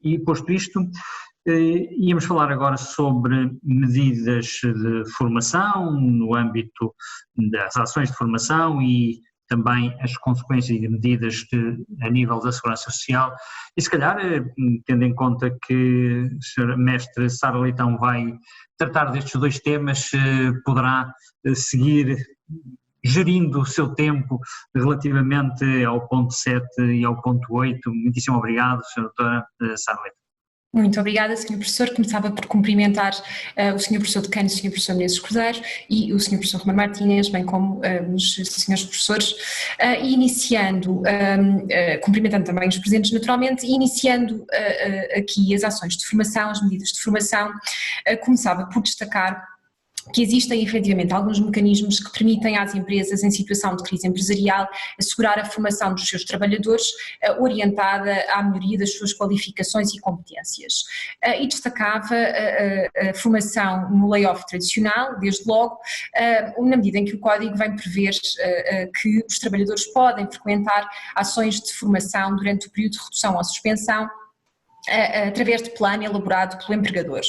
E posto isto, íamos falar agora sobre medidas de formação no âmbito das ações de formação e também as consequências de medidas a nível da segurança social e se calhar, tendo em conta que a senhora mestre Sara Leitão vai tratar destes dois temas, poderá seguir gerindo o seu tempo relativamente ao ponto 7 e ao ponto 8. Muitíssimo obrigado, senhora doutora Sara Leitão. Muito obrigada, Sr. Professor. Começava por cumprimentar o Sr. Professor Decano, o Sr. Professor Menezes Cordeiro e o Sr. Professor Romano Martínez, bem como os Srs. Professores, iniciando, cumprimentando também os presentes naturalmente, e iniciando aqui as ações de formação, as medidas de formação, começava por destacar que existem efetivamente alguns mecanismos que permitem às empresas em situação de crise empresarial assegurar a formação dos seus trabalhadores orientada à melhoria das suas qualificações e competências. E destacava a formação no layoff tradicional, desde logo, na medida em que o Código vem prever que os trabalhadores podem frequentar ações de formação durante o período de redução ou suspensão, através de plano elaborado pelo empregador.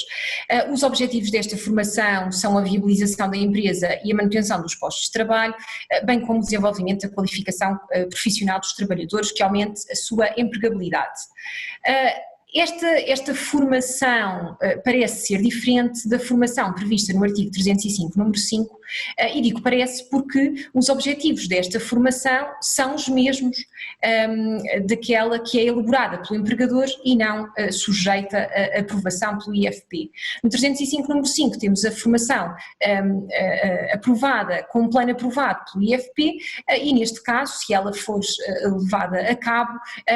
Os objetivos desta formação são a viabilização da empresa e a manutenção dos postos de trabalho, bem como o desenvolvimento da qualificação profissional dos trabalhadores, que aumente a sua empregabilidade. Esta formação parece ser diferente da formação prevista no artigo 305, número 5, e digo parece porque os objetivos desta formação são os mesmos daquela que é elaborada pelo empregador e não sujeita a aprovação pelo IFP. No 305, número 5, temos a formação aprovada, com um plano aprovado pelo IFP, e neste caso, se ela for levada a cabo,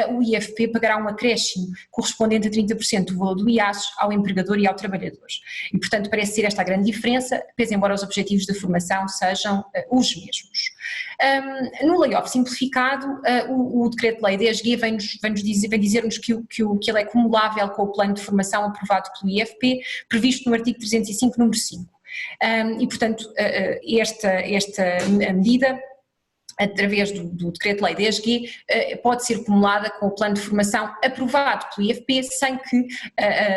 o IFP pagará um acréscimo correspondente a 30% do valor do IAS ao empregador e ao trabalhador. E, portanto, parece ser esta a grande diferença, pese embora os objetivos da formação sejam os mesmos. No layoff simplificado, o Decreto-Lei 10G vem dizer-nos que ele é cumulável com o plano de formação aprovado pelo IFP, previsto no artigo 305, número 5. E, portanto, esta medida, através do Decreto-Lei 10G, pode ser cumulada com o plano de formação aprovado pelo IFP, sem que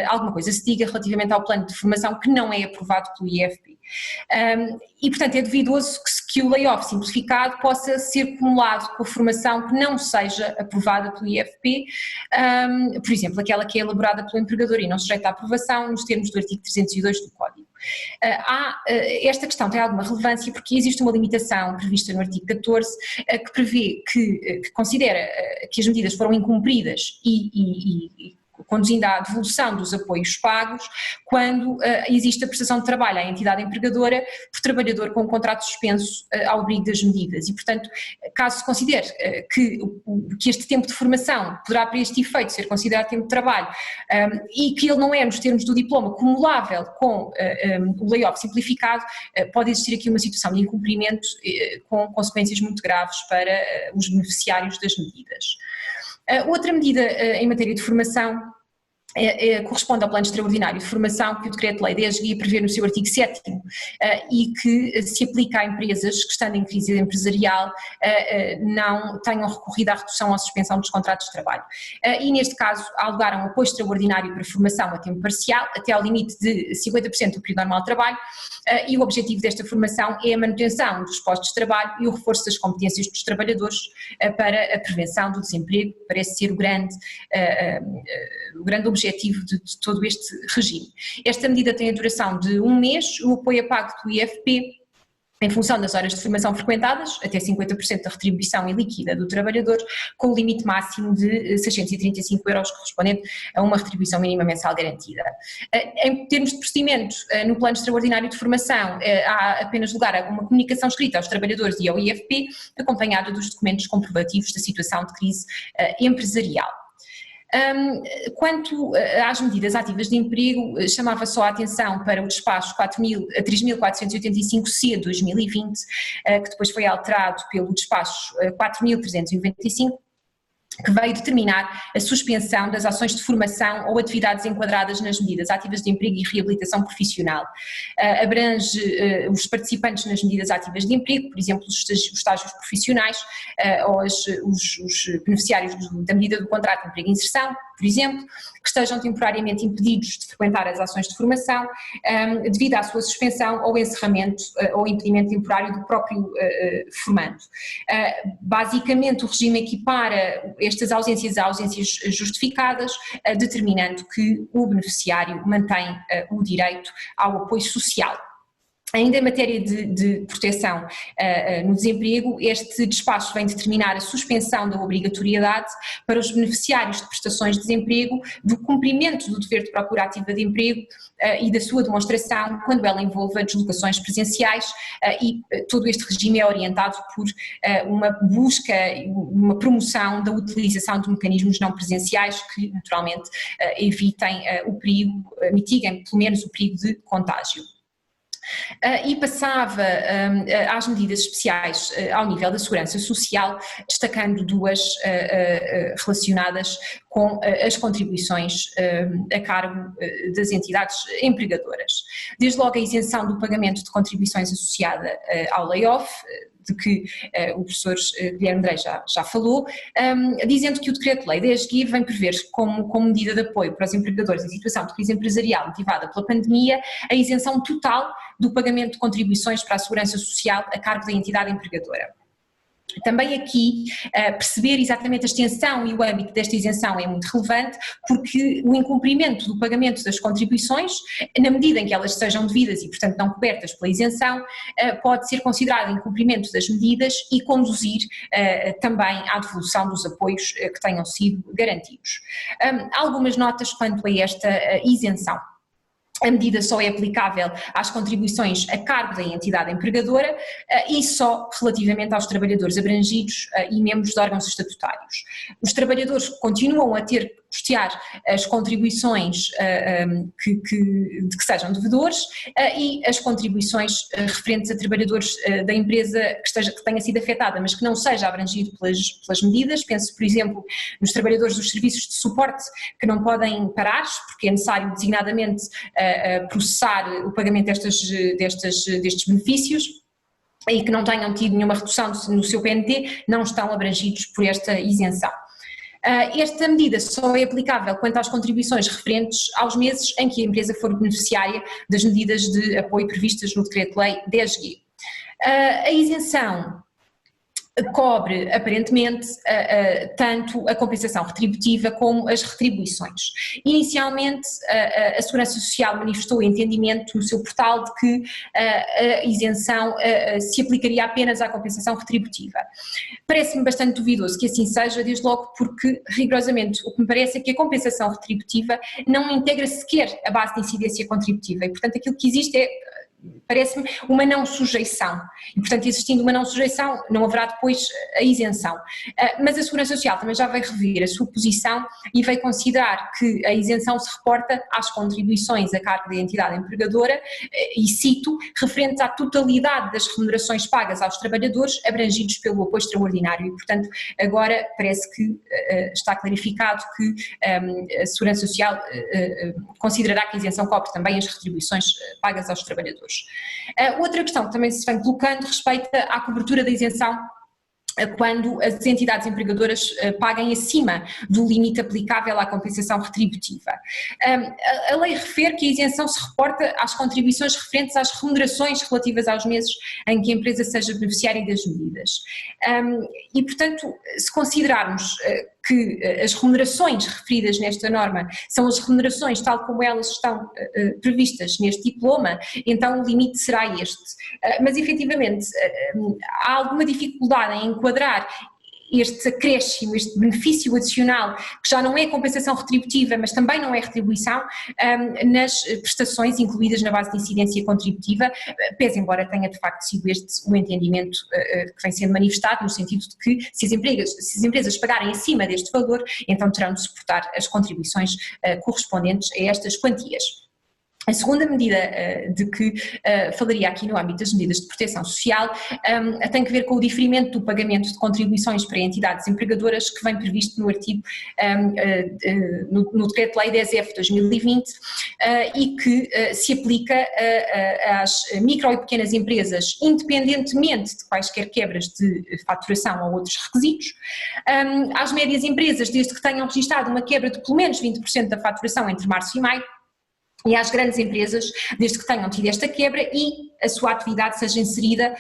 alguma coisa se diga relativamente ao plano de formação que não é aprovado pelo IFP. E, portanto, é duvidoso que o layoff simplificado possa ser cumulado com a formação que não seja aprovada pelo IFP, por exemplo, aquela que é elaborada pelo empregador e não sujeita à aprovação nos termos do artigo 302 do Código. Esta questão tem alguma relevância porque existe uma limitação prevista no artigo 14 que prevê que considera que as medidas foram incumpridas e conduzindo à devolução dos apoios pagos quando existe a prestação de trabalho à entidade empregadora por trabalhador com um contrato suspenso ao abrigo das medidas e, portanto, caso se considere que este tempo de formação poderá para este efeito ser considerado tempo de trabalho e que ele não é, nos termos do diploma, cumulável com o layoff simplificado, pode existir aqui uma situação de incumprimento com consequências muito graves para os beneficiários das medidas. Outra medida em matéria de formação corresponde ao plano extraordinário de formação que o Decreto-Lei 10G prevê no seu artigo 7º e que se aplica a empresas que, estando em crise empresarial, não tenham recorrido à redução ou suspensão dos contratos de trabalho. E neste caso há lugar a um apoio extraordinário para formação a tempo parcial, até ao limite de 50% do período normal de trabalho, e o objetivo desta formação é a manutenção dos postos de trabalho e o reforço das competências dos trabalhadores para a prevenção do desemprego, parece ser o grande objetivo de todo este regime. Esta medida tem a duração de 1 mês, o apoio é pago pelo IFP em função das horas de formação frequentadas, até 50% da retribuição ilíquida do trabalhador, com o limite máximo de 635 euros correspondente a uma retribuição mínima mensal garantida. Em termos de procedimento, no plano extraordinário de formação, há apenas lugar a uma comunicação escrita aos trabalhadores e ao IFP, acompanhada dos documentos comprovativos da situação de crise empresarial. Quanto às medidas ativas de emprego, chamava só a atenção para o despacho 3.485-C de 2020, que depois foi alterado pelo despacho 4.395, que veio determinar a suspensão das ações de formação ou atividades enquadradas nas medidas ativas de emprego e reabilitação profissional. Abrange os participantes nas medidas ativas de emprego, por exemplo, os estágios profissionais, ou os beneficiários da medida do contrato de emprego e inserção, por exemplo, que estejam temporariamente impedidos de frequentar as ações de formação devido à sua suspensão ou encerramento ou impedimento temporário do próprio formando. Basicamente, o regime equipara estas ausências a ausências justificadas, determinando que o beneficiário mantém o direito ao apoio social. Ainda em matéria de proteção no desemprego, este despacho vem determinar a suspensão da obrigatoriedade para os beneficiários de prestações de desemprego do cumprimento do dever de procura ativa de emprego e da sua demonstração quando ela envolva deslocações presenciais, e todo este regime é orientado por uma busca, uma promoção da utilização de mecanismos não presenciais que naturalmente evitem o perigo, mitiguem pelo menos o perigo de contágio. E passava às medidas especiais ao nível da segurança social, destacando duas relacionadas com as contribuições a cargo das entidades empregadoras. Desde logo a isenção do pagamento de contribuições associada ao layoff, de que o professor Guilherme Drey já falou, dizendo que o Decreto-Lei 10/GIR vem prever como medida de apoio para os empregadores em situação de crise empresarial motivada pela pandemia a isenção total do pagamento de contribuições para a segurança social a cargo da entidade empregadora. Também aqui perceber exatamente a extensão e o âmbito desta isenção é muito relevante, porque o incumprimento do pagamento das contribuições, na medida em que elas sejam devidas e portanto não cobertas pela isenção, pode ser considerado incumprimento das medidas e conduzir também à devolução dos apoios que tenham sido garantidos. Algumas notas quanto a esta isenção. A medida só é aplicável às contribuições a cargo da entidade empregadora e só relativamente aos trabalhadores abrangidos e membros de órgãos estatutários. Os trabalhadores continuam a ter que custear as contribuições de que sejam devedores e as contribuições referentes a trabalhadores da empresa que tenha sido afetada, mas que não seja abrangido pelas medidas. Penso, por exemplo, nos trabalhadores dos serviços de suporte que não podem parar, porque é necessário designadamente processar o pagamento destes benefícios e que não tenham tido nenhuma redução no seu PNT, não estão abrangidos por esta isenção. Esta medida só é aplicável quanto às contribuições referentes aos meses em que a empresa for beneficiária das medidas de apoio previstas no Decreto-Lei 10/GIR. A isenção cobre, aparentemente, tanto a compensação retributiva como as retribuições. Inicialmente, a Segurança Social manifestou o entendimento no seu portal de que a isenção se aplicaria apenas à compensação retributiva. Parece-me bastante duvidoso que assim seja, desde logo porque, rigorosamente, o que me parece é que a compensação retributiva não integra sequer a base de incidência contributiva e, portanto, aquilo que existe é, parece-me, uma não sujeição e, portanto, existindo uma não sujeição não haverá depois a isenção, mas a Segurança Social também já veio rever a sua posição e veio considerar que a isenção se reporta às contribuições a cargo da entidade empregadora e cito, referentes à totalidade das remunerações pagas aos trabalhadores abrangidos pelo apoio extraordinário e, portanto, agora parece que está clarificado que a Segurança Social considerará que a isenção cobre também as retribuições pagas aos trabalhadores. Outra questão que também se vem colocando respeita à cobertura da isenção quando as entidades empregadoras paguem acima do limite aplicável à compensação retributiva. A lei refere que a isenção se reporta às contribuições referentes às remunerações relativas aos meses em que a empresa seja beneficiária das medidas. E, portanto, se considerarmos que as remunerações referidas nesta norma são as remunerações tal como elas estão previstas neste diploma, então o limite será este. Mas efetivamente há alguma dificuldade em enquadrar este acréscimo, este benefício adicional, que já não é compensação retributiva, mas também não é retribuição, nas prestações incluídas na base de incidência contributiva, pese embora tenha de facto sido este o entendimento que vem sendo manifestado, no sentido de que se as empresas pagarem acima deste valor, então terão de suportar as contribuições correspondentes a estas quantias. A segunda medida de que falaria aqui no âmbito das medidas de proteção social tem que ver com o diferimento do pagamento de contribuições para entidades empregadoras que vem previsto no artigo, no Decreto-Lei 10F de 2020 e que se aplica às micro e pequenas empresas, independentemente de quaisquer quebras de faturação ou outros requisitos, às médias empresas, desde que tenham registrado uma quebra de pelo menos 20% da faturação entre março e maio, e às grandes empresas, desde que tenham tido esta quebra e a sua atividade seja inserida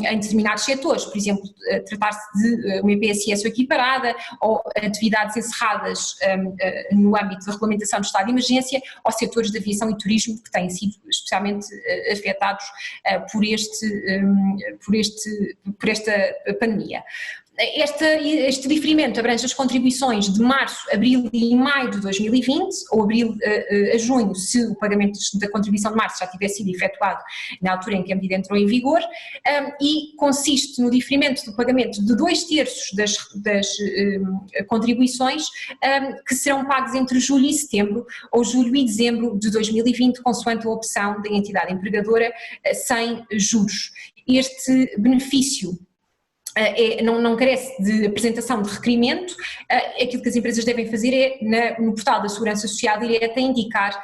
em determinados setores, por exemplo, tratar-se de uma EPSS equiparada ou atividades encerradas no âmbito da regulamentação do estado de emergência ou setores de aviação e turismo que têm sido especialmente afetados por esta pandemia. Este diferimento abrange as contribuições de março, abril e maio de 2020, ou abril a junho, se o pagamento da contribuição de março já tivesse sido efetuado na altura em que a medida entrou em vigor, e consiste no diferimento do pagamento de 2/3 das contribuições que serão pagos entre julho e setembro, ou julho e dezembro de 2020, consoante a opção da entidade empregadora, sem juros. Este benefício não carece de apresentação de requerimento. Aquilo que as empresas devem fazer é, no portal da Segurança Social Direta, indicar,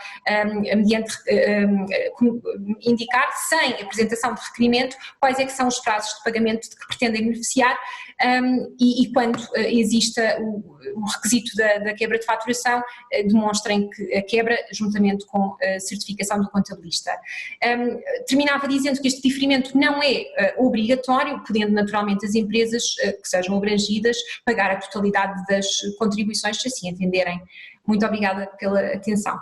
indicar sem apresentação de requerimento quais é que são os prazos de pagamento de que pretendem beneficiar e quando exista o requisito da quebra de faturação, demonstrem que a quebra juntamente com a certificação do contabilista. Terminava dizendo que este diferimento não é obrigatório, podendo naturalmente as empresas que sejam abrangidas pagar a totalidade das contribuições se assim entenderem. Muito obrigada pela atenção.